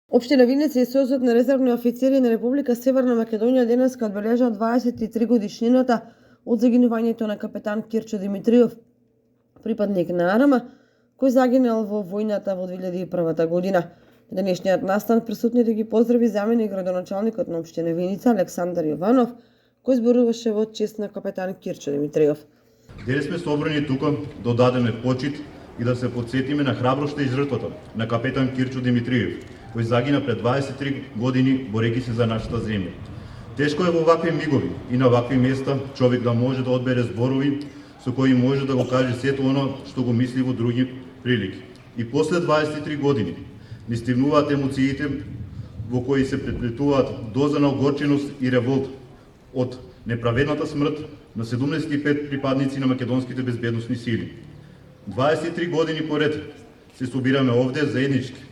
Општина Виница и Сојузот на резервни офицери на Република Северна Македонија денеска одбележа 23 годишнината од загинувањето на капетан Кирчо Димитриов, припадник на АРМА, кој загинал во војната во 2001 година. На денешниот настан присутните ги поздрави заменик градоначалникот на општина Виница Александар Јованов, кој зборуваше во чест на капетан Кирчо Димитриов. Денес сме собрани тука да дадеме почит и да се подсетиме на храброста и жртвата на капетан Кирчо Димитриев, кој загина пред 23 години борејќи се за нашата земја. Тешко е во вакви мигови и на вакви места човек да може да одбере зборови со кои може да го каже сето оно што го мисли во други прилики. И после 23 години ни стигнуваат емоциите во кои се преплетуваат доза на огорченост и револт од неправедната смрт на 75 припадници на македонските безбедносни сили. 23 години поред се собираме овде заеднички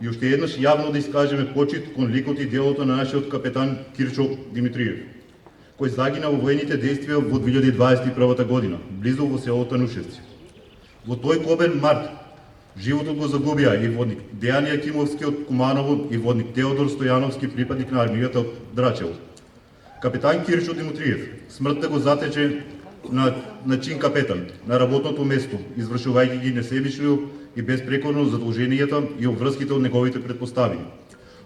и уште еднаш јавно да искажеме почит кон ликот и делото на нашиот капетан Кирчо Димитриев, кој загина во воените дејствија во 2021 година, близу во селото Нушевци. Во тој кобен март животот го загубија и водник Дејан Јакимовски од Куманово и водник Теодор Стојановски, припадник на армијата од Драчево. Капетан Кирчо Димитриев смртта го затече на чин капетан на работното место, извршувајќи ги несебично и безпрекорно задолженијата и обврските од неговите предпостави.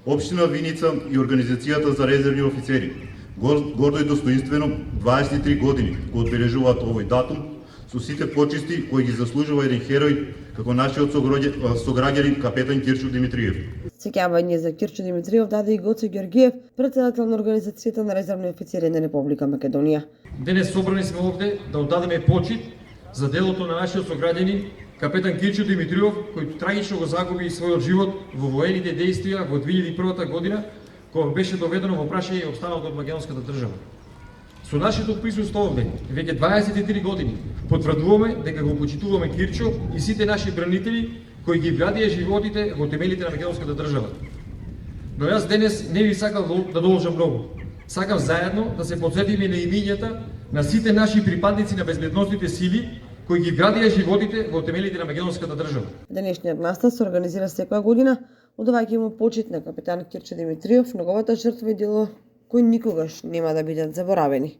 Општина Виница и Организацијата за резервни офицери гордо и достоинствено 23 години го одбележуваат овој датум со сите почести кои ги заслужува еден херој како нашиот сограѓанин капетан Кирчо Димитриев. Сеќавање за Кирчо Димитриев даде и Гоце Ѓоргиев, претседател на Организацијата на резервни офицери на Република Македонија. Денес собрани сме овде да оддадеме почит за делото на нашиот сограѓанин капетан Кирчо Димитриев, кој трагично го загуби својот живот во воените дејствија во 2001 година, кога беше доведено во прашање и обстаналото од македонската држава. Со нашето присуство овде, веќе 23 години, потврдуваме дека го почитуваме Кирчо и сите наши бранители кои ги вградија животите во темелите на македонската држава. Но јас денес не ви сакам да должам многу. Сакам заедно да се подсетиме на имињата на сите наши припадници на безбедносните сили кои ги вградија животите во темелите на македонската држава. Денешниот настан се организира секоја година, одавајќи му почит на капетан Кирчо Димитриев, неговата жртва и дело кои никогаш нема да бидат заборавени.